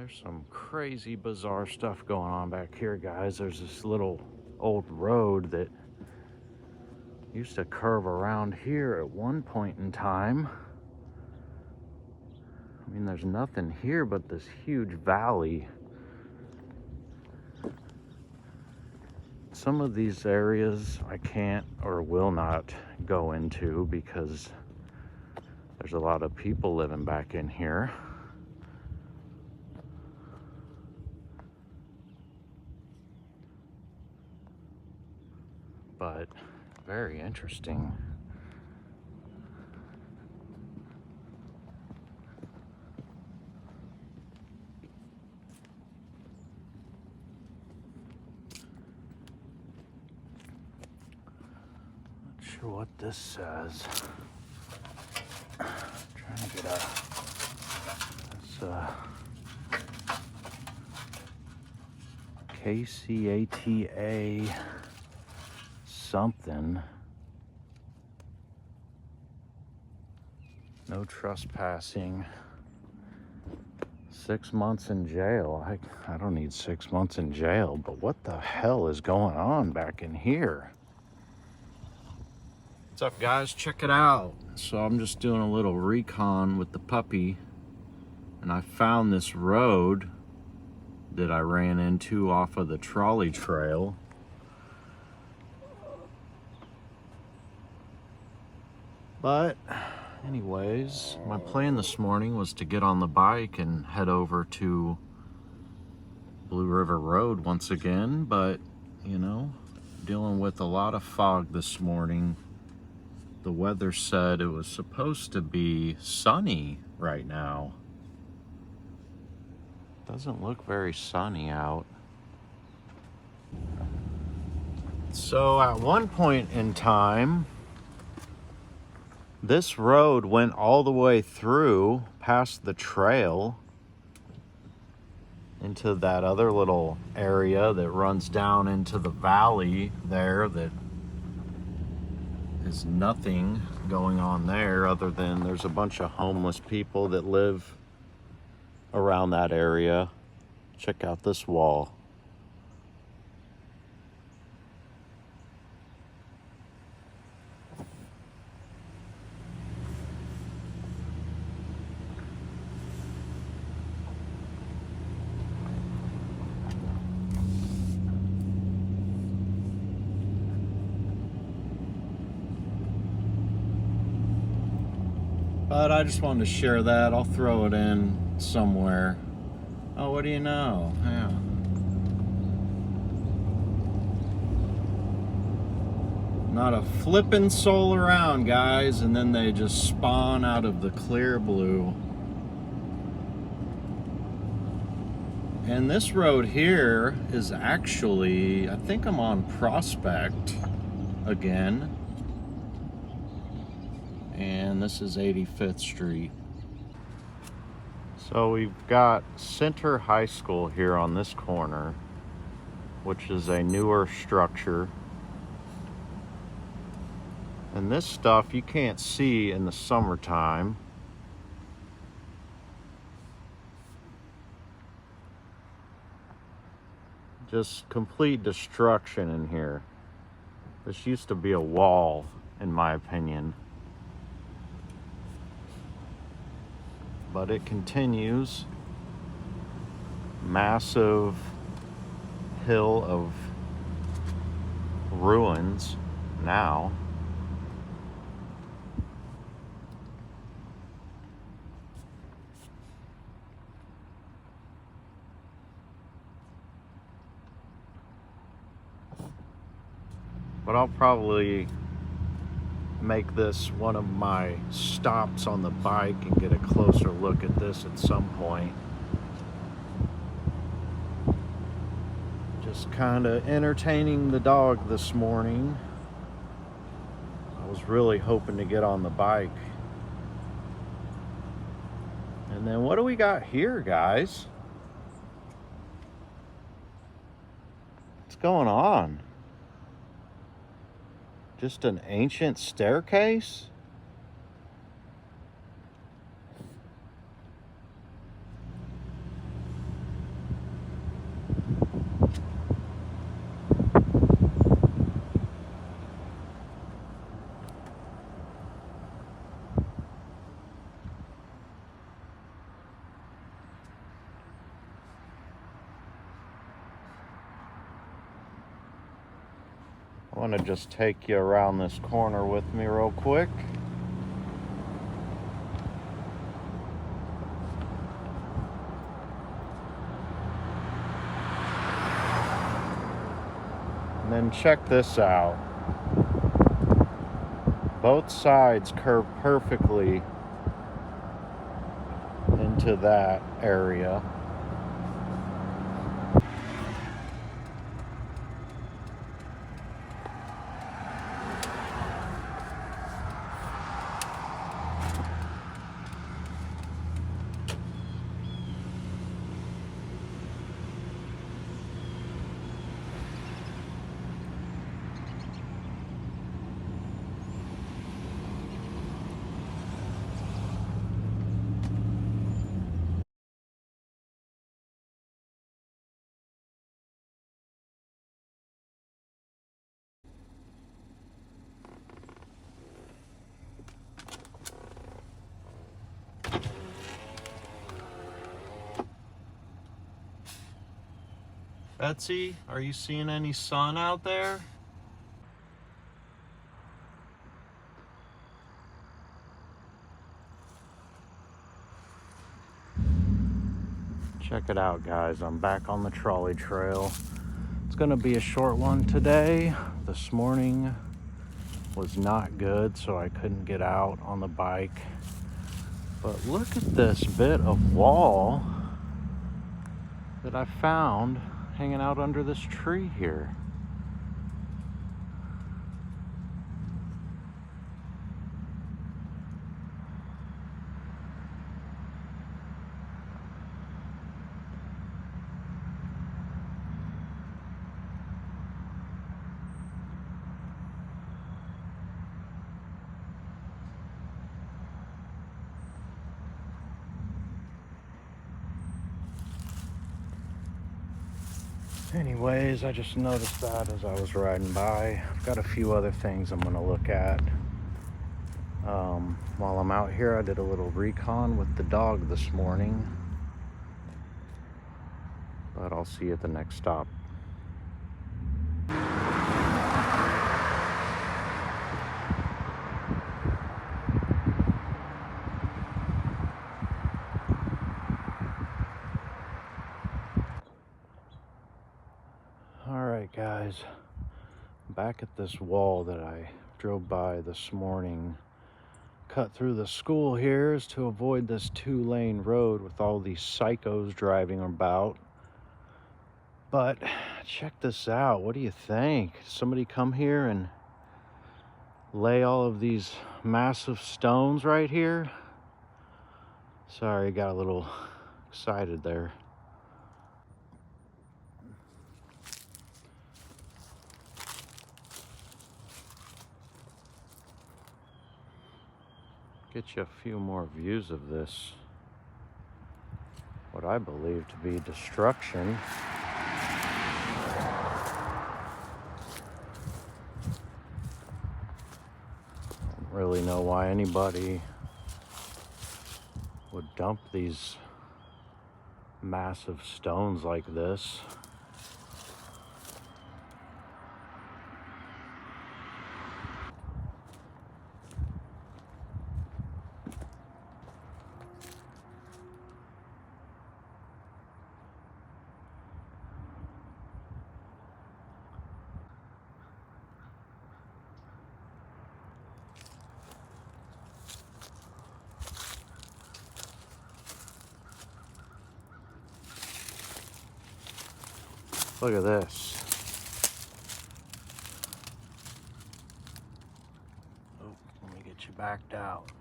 There's some crazy bizarre stuff going on back here, guys. There's this little old road that used to curve around here at one point in time. I mean, there's nothing here but this huge valley. Some of these areas I can't or will not go into because there's a lot of people living back in here. But very interesting. Not sure what this says. Trying to get this KCATA something. No trespassing. 6 months in jail. I don't need 6 months in jail, but what the hell is going on back in here? What's up, guys? Check it out. So I'm just doing a little recon with the puppy, and I found this road that I ran into off of the Trolley trail. But anyways, my plan this morning was to get on the bike and head over to Blue River Road once again, but you know, dealing with a lot of fog this morning. The weather said it was supposed to be sunny right now. Doesn't look very sunny out. So at one point in time, this road went all the way through past the trail into that other little area that runs down into the valley there that is nothing going on there other than there's a bunch of homeless people that live around that area. Check out this wall. But I just wanted to share that. I'll throw it in somewhere. Oh, what do you know? Yeah. Not a flippin' soul around, guys, and then they just spawn out of the clear blue. And this road here is actually, I think I'm on Prospect again. And this is 85th Street. So we've got Center High School here on this corner, which is a newer structure. And this stuff you can't see in the summertime. Just complete destruction in here. This used to be a wall, in my opinion. But it continues. Massive hill of ruins now. But I'll probably make this one of my stops on the bike and get a closer look at this at some point. Just kind of entertaining the dog this morning. I was really hoping to get on the bike. And then what do we got here, guys? What's going on? Just an ancient staircase? I want to just take you around this corner with me real quick. And then check this out. Both sides curve perfectly into that area. Betsy, are you seeing any sun out there? Check it out, guys. I'm back on the trolley trail. It's gonna be a short one today. This morning was not good, so I couldn't get out on the bike. But look at this bit of wall that I found hanging out under this tree here. Anyways, I just noticed that as I was riding by. I've got a few other things I'm gonna look at. While I'm out here, I did a little recon with the dog this morning. But I'll see you at the next stop. Alright guys, back at this wall that I drove by this morning. Cut through the school here is to avoid this 2-lane road with all these psychos driving about. But check this out. What do you think? Somebody come here and lay all of these massive stones right here? Sorry, I got a little excited there. Get you a few more views of this, what I believe to be destruction. Don't really know why anybody would dump these massive stones like this. Look at this. Oh, let me get you backed out.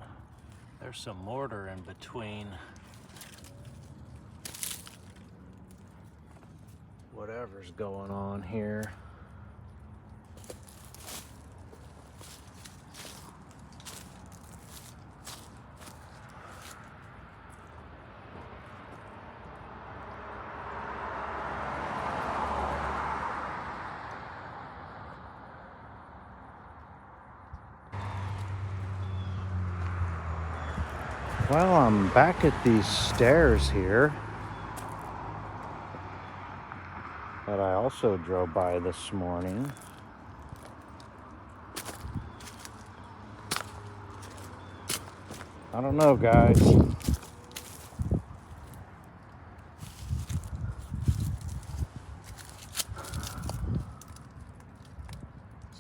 There's some mortar in between whatever's going on here. Well, I'm back at these stairs here that I also drove by this morning. I don't know, guys.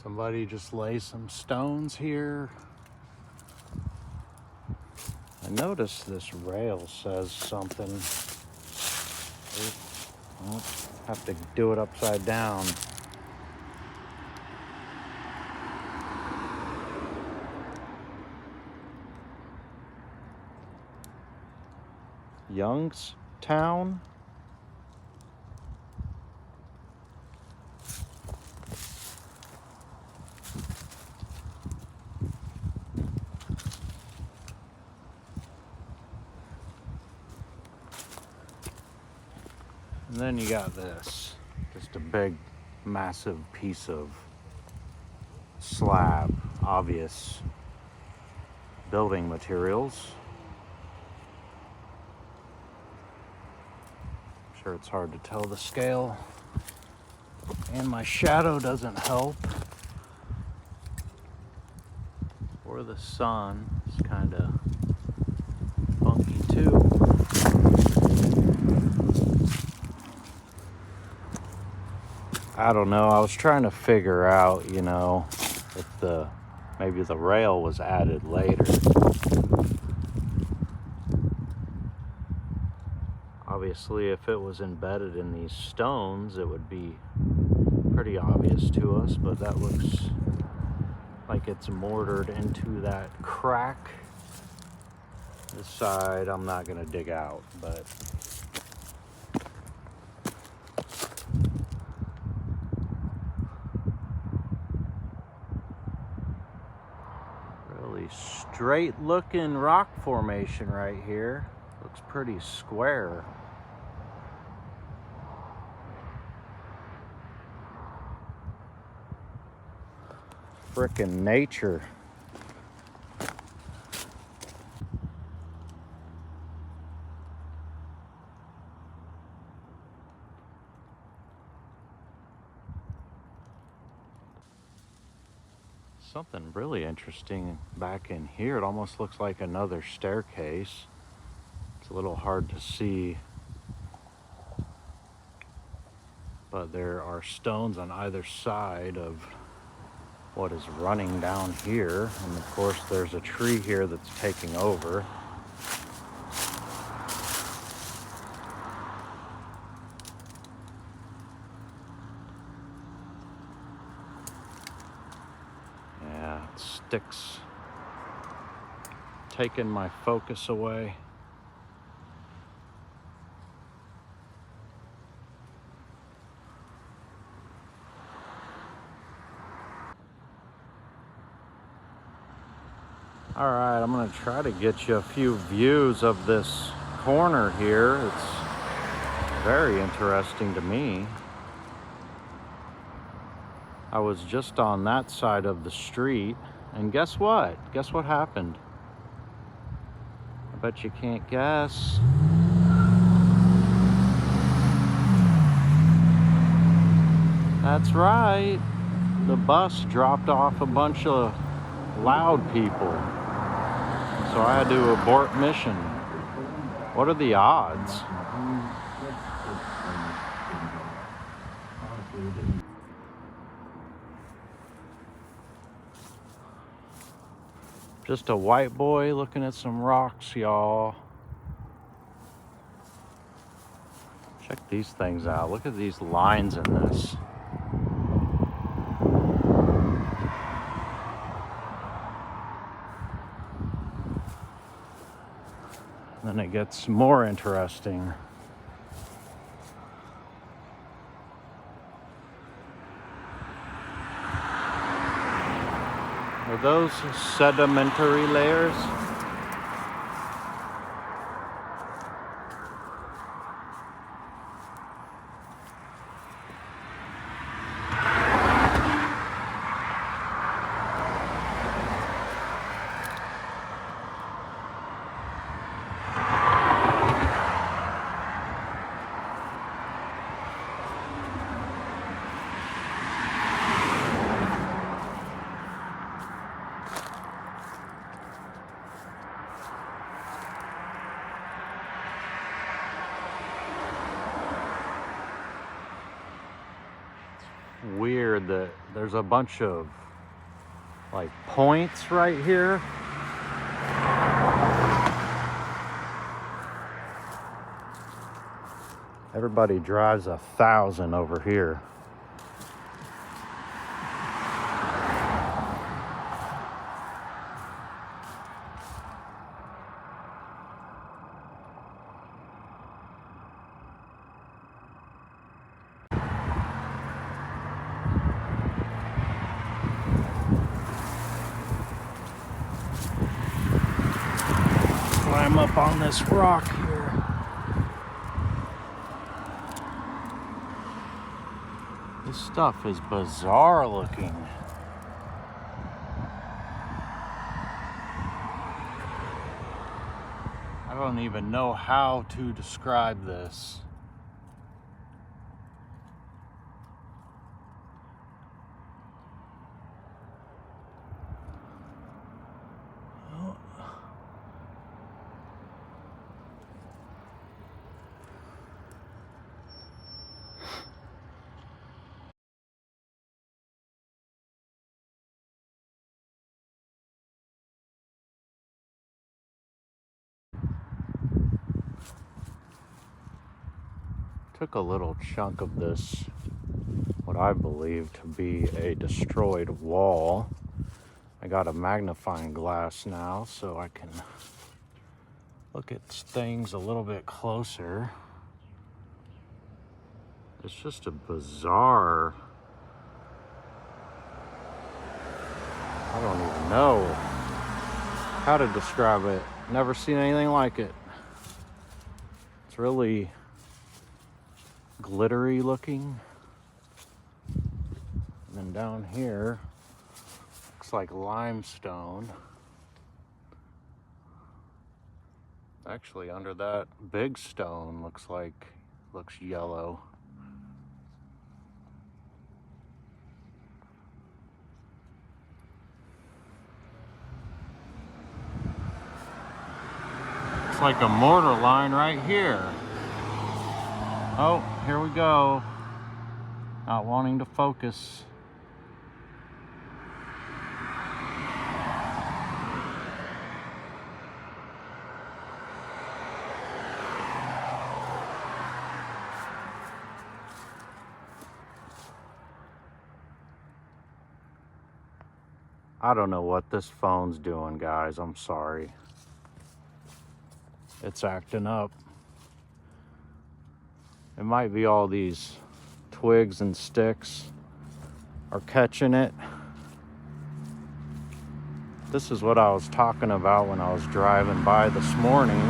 Somebody just lay some stones here. I noticed this rail says something. I'll have to do it upside down. Youngstown? And then you got this, just a big, massive piece of slab, obvious building materials. I'm sure it's hard to tell the scale, and my shadow doesn't help. Or the sun is kind of funky too. I don't know. I was trying to figure out, you know, if maybe the rail was added later. Obviously, if it was embedded in these stones, it would be pretty obvious to us, but that looks like it's mortared into that crack. This side, I'm not going to dig out, but really straight looking rock formation right here. Looks pretty square. Frickin' nature. Something really interesting back in here. It almost looks like another staircase. It's a little hard to see, but there are stones on either side of what is running down here. And of course, there's a tree here that's taking over. Yeah, it sticks, taking my focus away. All right, I'm gonna try to get you a few views of this corner here. It's very interesting to me. I was just on that side of the street, and guess what? Guess what happened? I bet you can't guess. That's right. The bus dropped off a bunch of loud people. So I had to abort mission. What are the odds? Just a white boy looking at some rocks, y'all. Check these things out. Look at these lines in this. Then it gets more interesting. Are those sedimentary layers? weird that there's a bunch of like points right here. Everybody drives 1,000 over here. Climb up on this rock here. This stuff is bizarre looking. I don't even know how to describe this. Took a little chunk of this, what I believe to be a destroyed wall. I got a magnifying glass now so I can look at things a little bit closer. It's just a bizarre, I don't even know how to describe it. Never seen anything like it. It's really glittery looking. And then down here looks like limestone. Actually, under that big stone looks yellow. It's like a mortar line right here. Oh, here we go. Not wanting to focus. I don't know what this phone's doing, guys. I'm sorry. It's acting up. It might be all these twigs and sticks are catching it. This is what I was talking about when I was driving by this morning.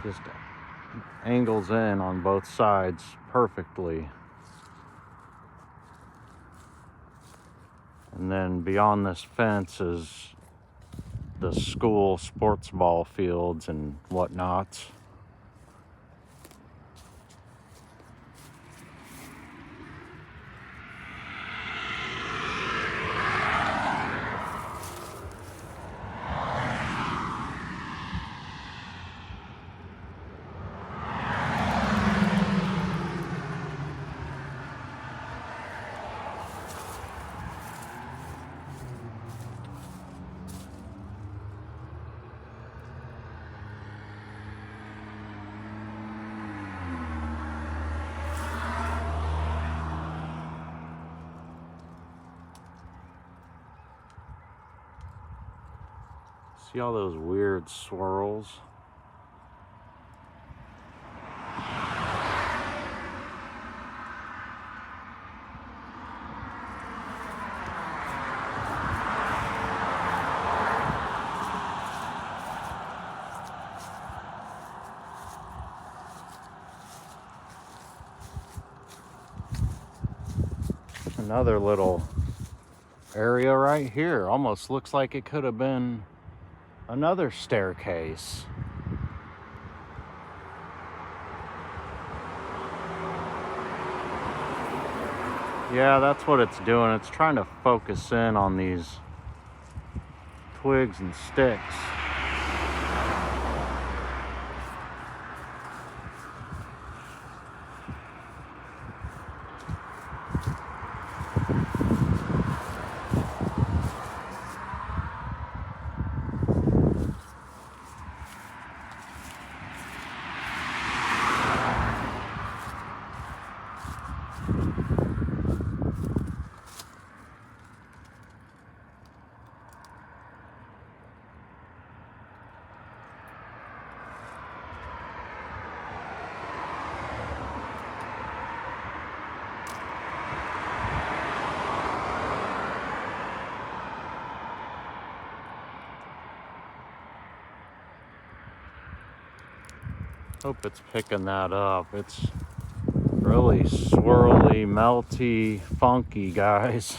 Just angles in on both sides perfectly. And then beyond this fence is the school sports ball fields and whatnot. See all those weird swirls? Another little area right here. Almost looks like it could have been another staircase. Yeah, that's what it's doing. It's trying to focus in on these twigs and sticks. Hope it's picking that up. It's really swirly, melty, funky, guys.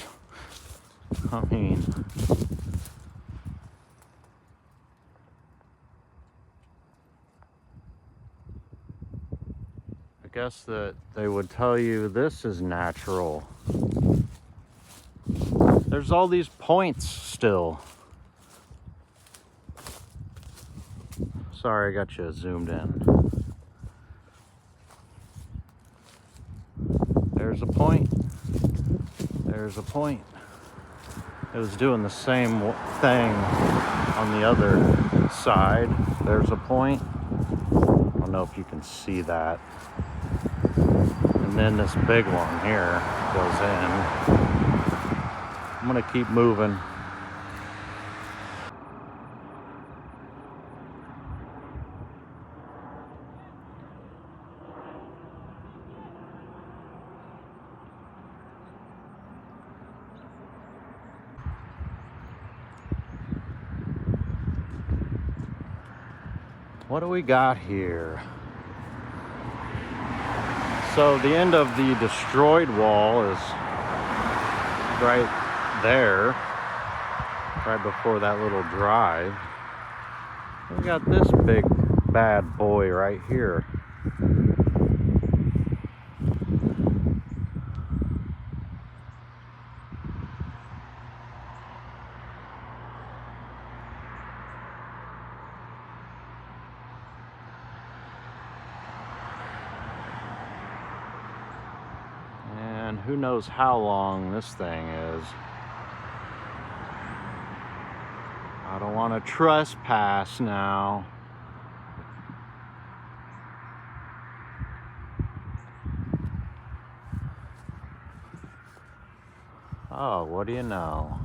I mean, I guess that they would tell you this is natural. There's all these points still. Sorry, I got you zoomed in. There's a point. There's a point. It was doing the same thing on the other side. There's a point. I don't know if you can see that. And then this big one here goes in. I'm gonna keep moving. What do we got here? So the end of the destroyed wall is right there, right before that little drive. We got this big bad boy right here. And who knows how long this thing is. I don't want to trespass now. Oh, what do you know?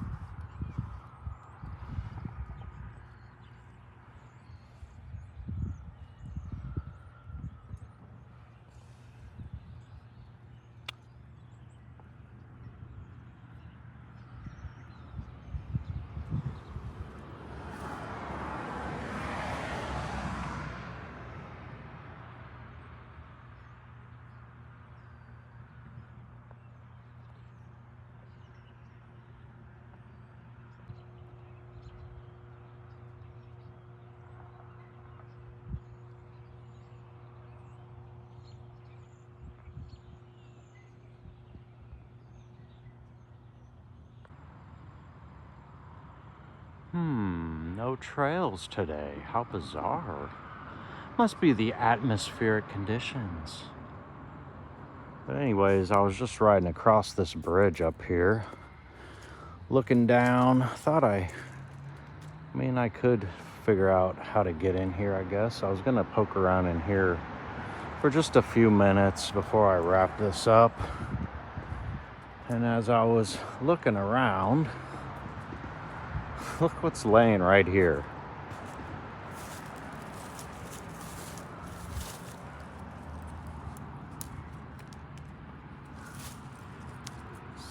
No trails today. How bizarre. Must be the atmospheric conditions. But anyways, I was just riding across this bridge up here, looking down. I could figure out how to get in here, I guess. I was gonna poke around in here for just a few minutes before I wrap this up. And as I was looking around, look what's laying right here.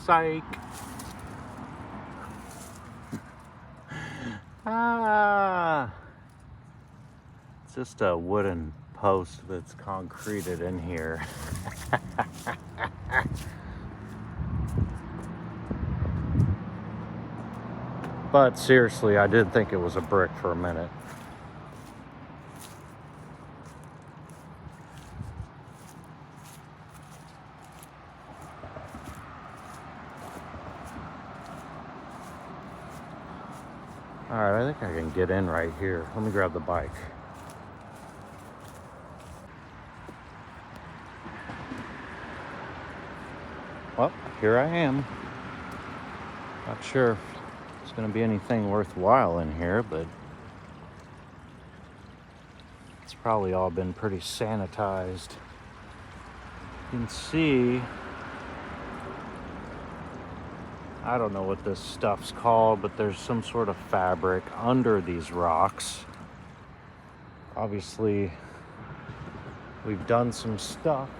Psych. It's just a wooden post that's concreted in here. But seriously, I did think it was a brick for a minute. All right, I think I can get in right here. Let me grab the bike. Well, here I am. Not sure if it's going to be anything worthwhile in here, but it's probably all been pretty sanitized. You can see, I don't know what this stuff's called, but there's some sort of fabric under these rocks. Obviously, we've done some stuff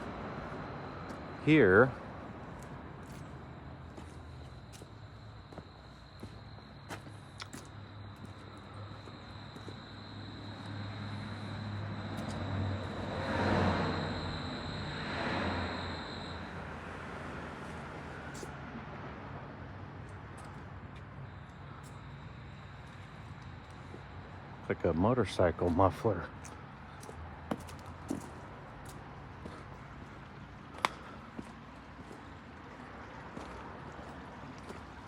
here. Like a motorcycle muffler.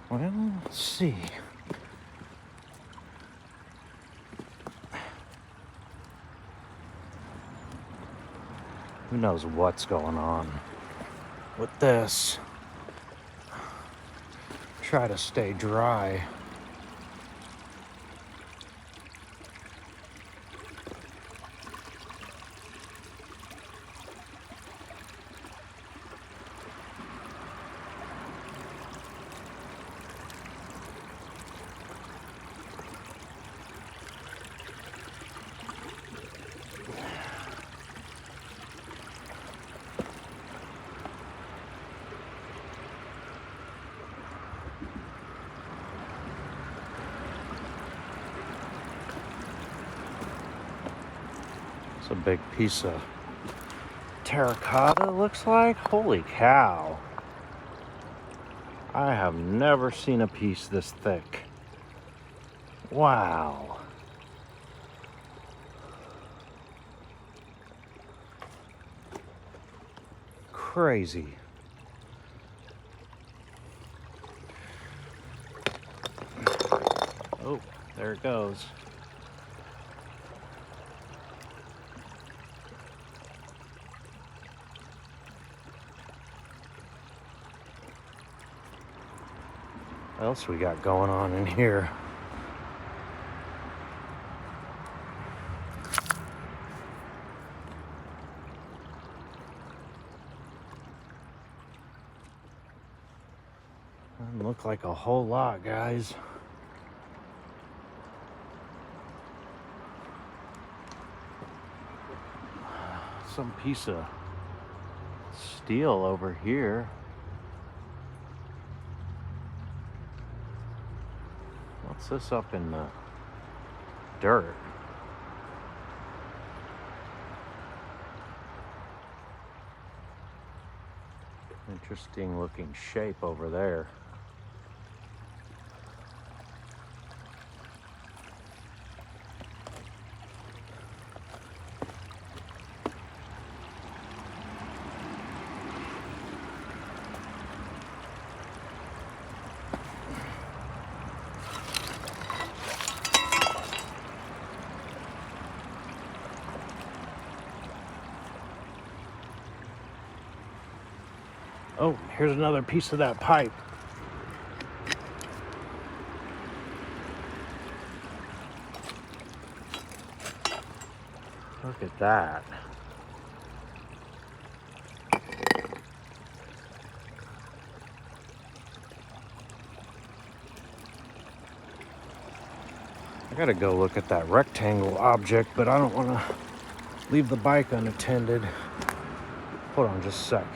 Well, let's see. Who knows what's going on with this? Try to stay dry. It's a big piece of terracotta, it looks like. Holy cow. I have never seen a piece this thick. Wow. Crazy. Oh, there it goes. What else we got going on in here? Doesn't look like a whole lot, guys. Some piece of steel over here. What's this up in the dirt? Interesting looking shape over there. Oh, here's another piece of that pipe. Look at that. I gotta go look at that rectangle object, but I don't want to leave the bike unattended. Hold on just a sec.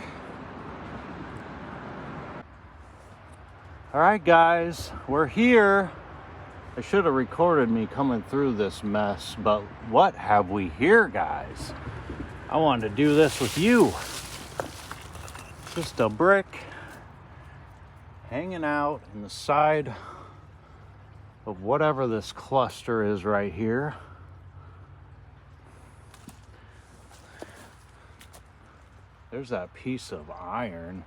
All right, guys, we're here. I should have recorded me coming through this mess, but what have we here, guys? I wanted to do this with you. Just a brick hanging out in the side of whatever this cluster is right here. There's that piece of iron.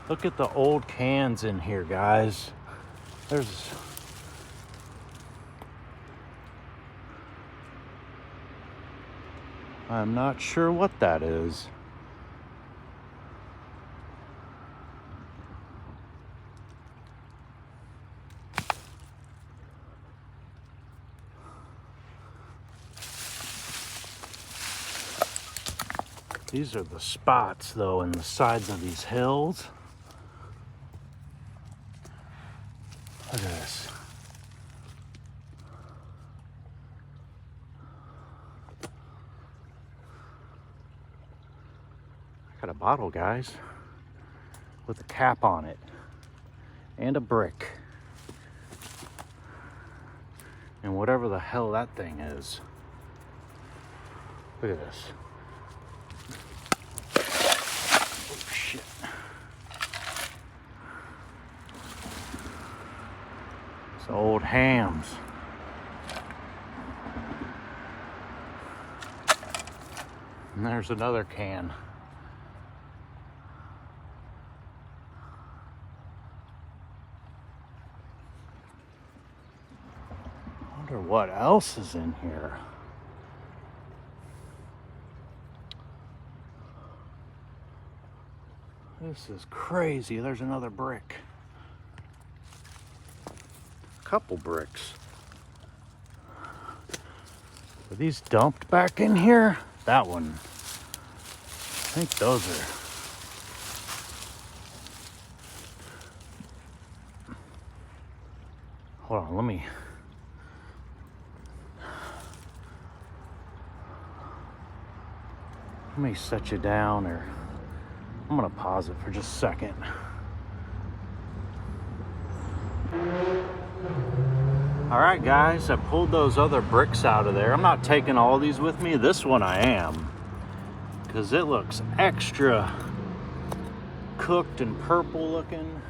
Look at the old cans in here, guys. I'm not sure what that is. These are the spots, though, in the sides of these hills. Look at this. I got a bottle, guys, with a cap on it and a brick. And whatever the hell that thing is. Look at this. Oh, shit. It's old hams. And there's another can. I wonder what else is in here. This is crazy. There's another brick. A couple bricks. Were these dumped back in here? That one. I think those are. Hold on, let me set you down, or I'm gonna pause it for just a second. All right, guys, I pulled those other bricks out of there. I'm not taking all these with me. This one I am, because it looks extra cooked and purple looking.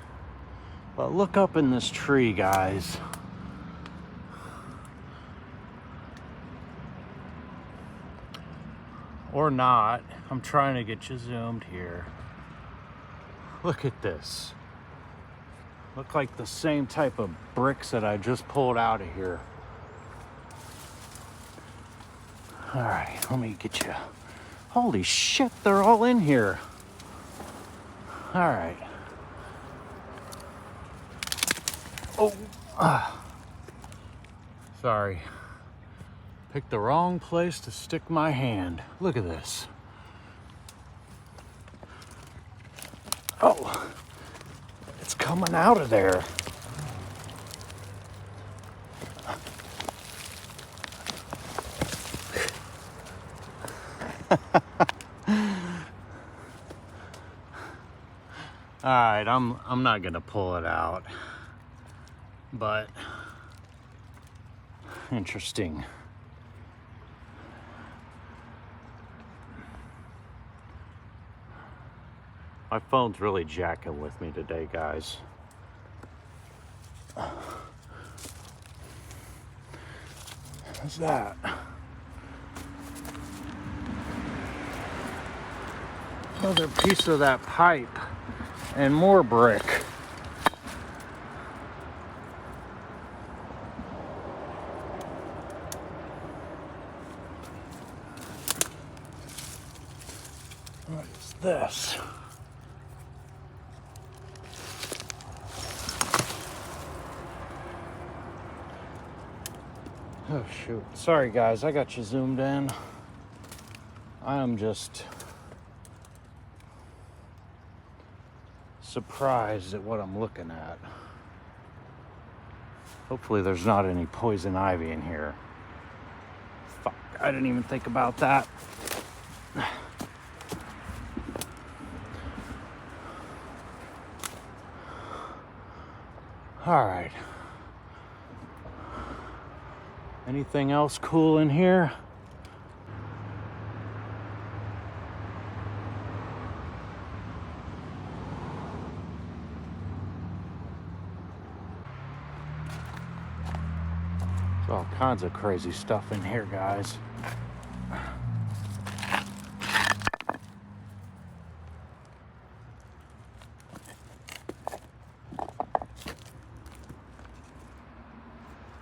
But look up in this tree, guys. Or not. I'm trying to get you zoomed here. Look at this. Look like the same type of bricks that I just pulled out of here. All right, let me get you. Holy shit, they're all in here. All right. Oh, sorry. Picked the wrong place to stick my hand. Look at this. Oh, it's coming out of there. All right, I'm not gonna pull it out, but interesting. My phone's really jacking with me today, guys. What's that? Another piece of that pipe and more brick. What is this? Oh shoot. Sorry guys, I got you zoomed in. I am just surprised at what I'm looking at. Hopefully there's not any poison ivy in here. Fuck, I didn't even think about that. All right. Anything else cool in here? There's all kinds of crazy stuff in here, guys.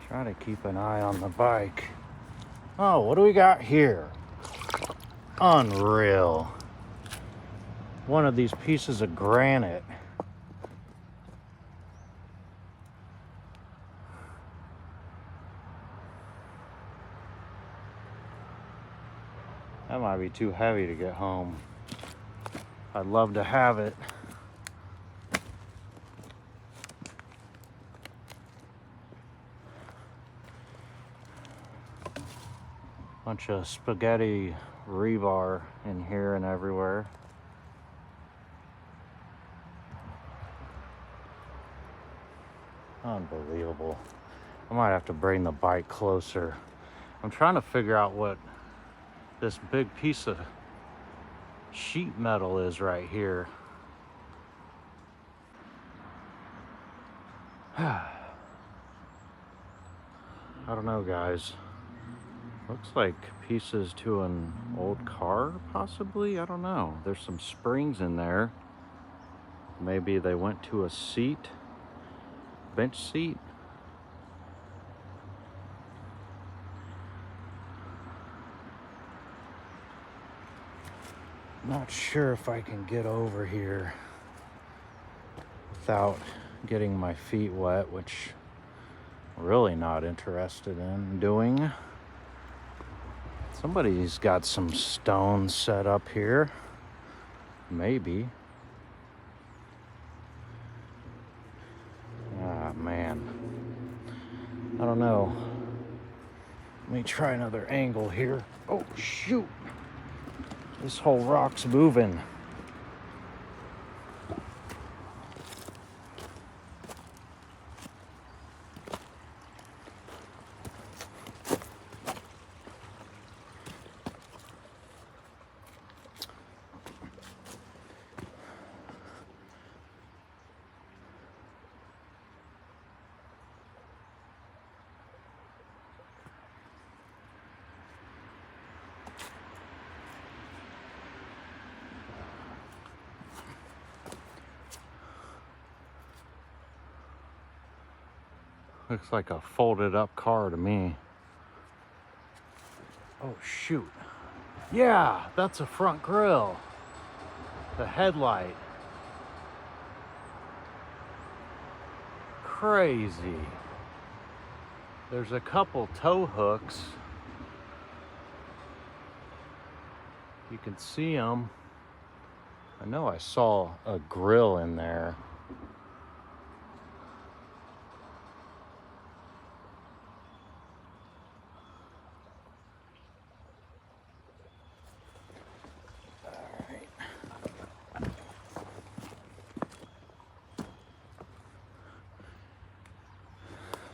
Try to keep an eye on the bike. Oh, what do we got here? Unreal. One of these pieces of granite. That might be too heavy to get home. I'd love to have it. Bunch of spaghetti rebar in here and everywhere. Unbelievable. I might have to bring the bike closer. I'm trying to figure out what this big piece of sheet metal is right here. I don't know, guys. Looks like pieces to an old car, possibly? I don't know. There's some springs in there. Maybe they went to a seat, bench seat. Not sure if I can get over here without getting my feet wet, which I'm really not interested in doing. Somebody's got some stones set up here. Maybe. Ah, man. I don't know. Let me try another angle here. Oh, shoot. This whole rock's moving. Looks like a folded up car to me. Oh, shoot. Yeah, that's a front grille. The headlight. Crazy. There's a couple tow hooks. You can see them. I know I saw a grill in there.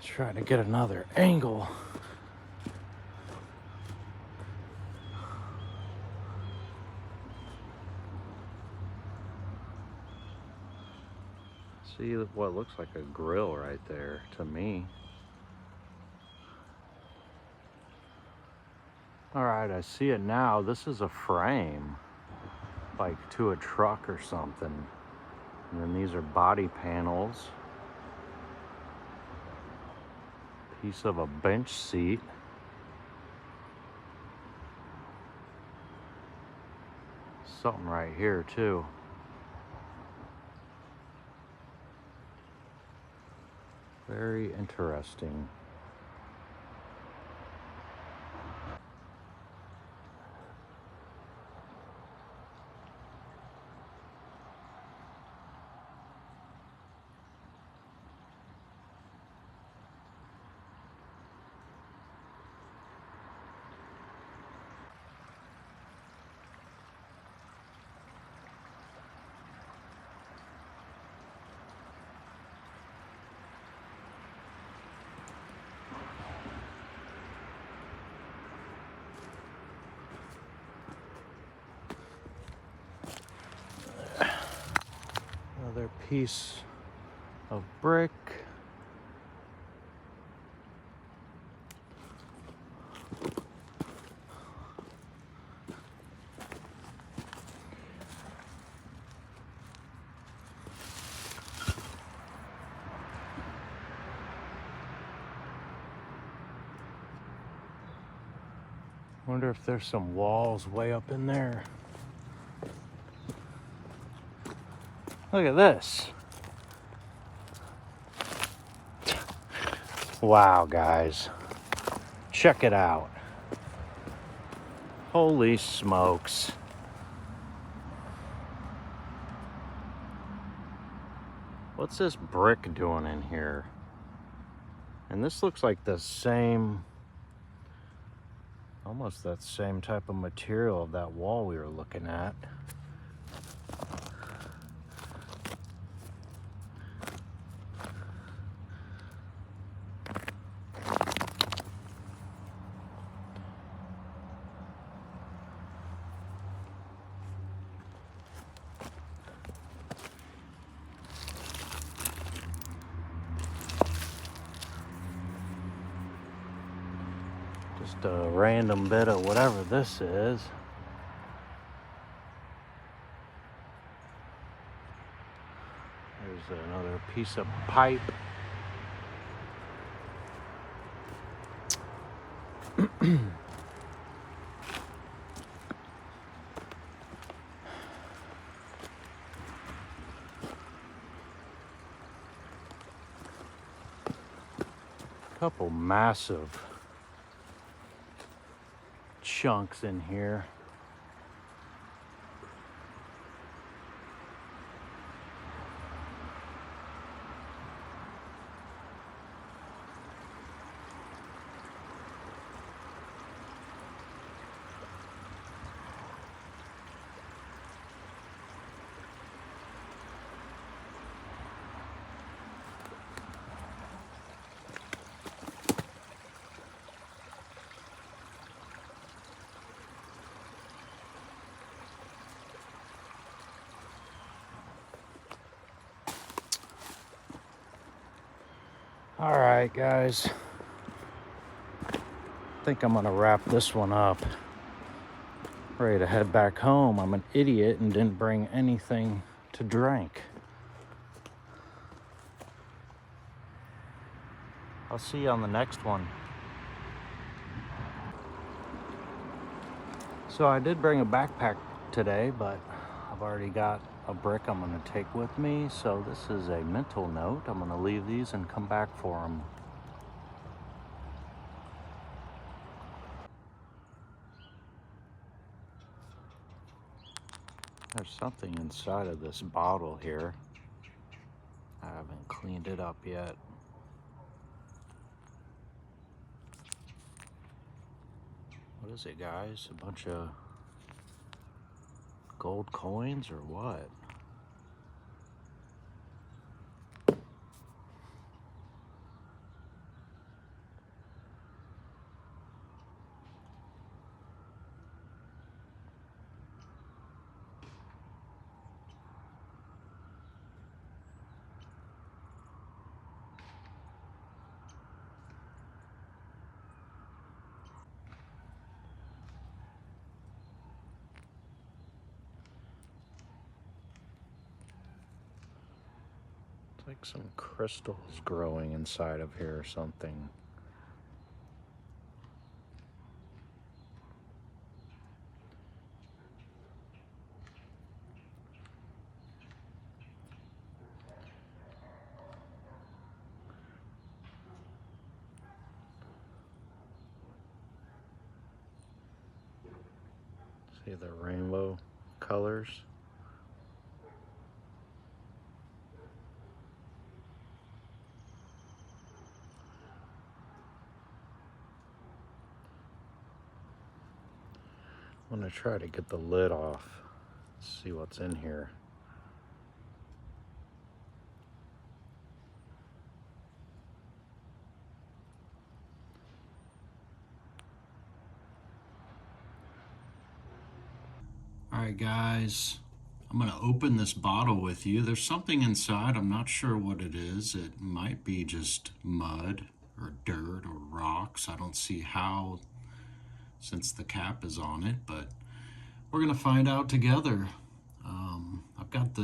Trying to get another angle. See what looks like a grill right there to me. All right, I see it now. This is a frame, like to a truck or something. And then these are body panels. Piece of a bench seat. Something right here too. Very interesting. Another piece of brick. Wonder if there's some walls way up in there. Look at this. Wow, guys. Check it out. Holy smokes. What's this brick doing in here? And this looks like the same, almost that same type of material of that wall we were looking at. Just a random bit of whatever this is. There's another piece of pipe. Couple massive chunks in here. All right, guys. I think I'm gonna wrap this one up. Ready to head back home. I'm an idiot and didn't bring anything to drink. I'll see you on the next one. So I did bring a backpack today, but I've already got a brick I'm going to take with me. So this is a mental note. I'm going to leave these and come back for them. There's something inside of this bottle here. I haven't cleaned it up yet. What is it, guys? A bunch of gold coins or what? It's like some crystals growing inside of here or something. See the rainbow colors? I'm gonna try to get the lid off. See what's in here. All right, guys, I'm gonna open this bottle with you. There's something inside. I'm not sure what it is. It might be just mud or dirt or rocks. I don't see how, since the cap is on it, but we're gonna find out together. I've got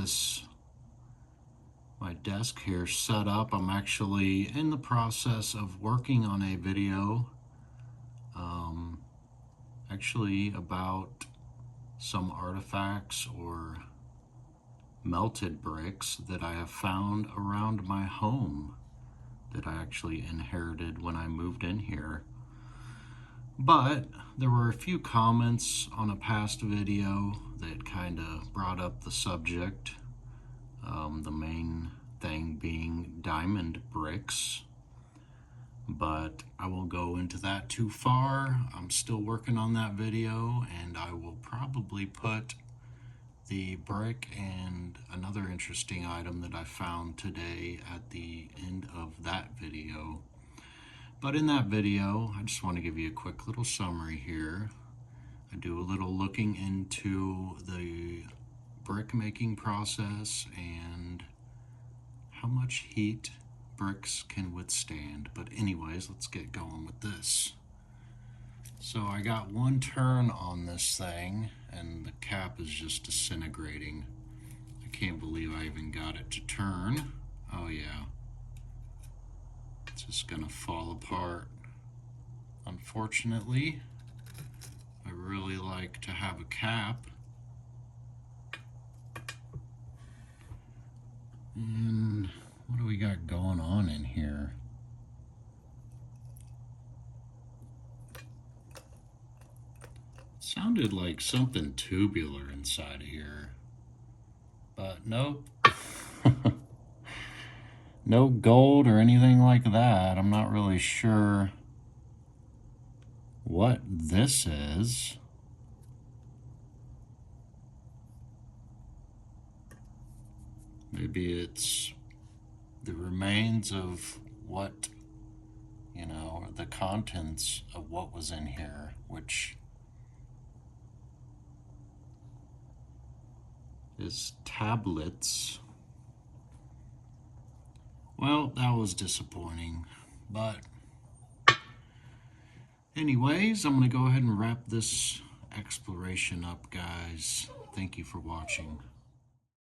my desk here set up. I'm actually in the process of working on a video actually about some artifacts or melted bricks that I have found around my home that I actually inherited when I moved in here. But there were a few comments on a past video that kind of brought up the subject. The main thing being diamond bricks. But I won't go into that too far. I'm still working on that video, and I will probably put the brick and another interesting item that I found today at the end of that video. But in that video, I just want to give you a quick little summary here. I do a little looking into the brick making process and how much heat bricks can withstand. But anyways, let's get going with this. So I got one turn on this thing and the cap is just disintegrating. I can't believe I even got it to turn. Oh yeah. It's just gonna fall apart. Unfortunately, I really like to have a cap. And what do we got going on in here? Sounded like something tubular inside of here, but nope. No gold or anything like that. I'm not really sure what this is. Maybe it's the remains of what, you know, the contents of what was in here, which is tablets. Well, that was disappointing, but anyways, I'm going to go ahead and wrap this exploration up, guys. Thank you for watching.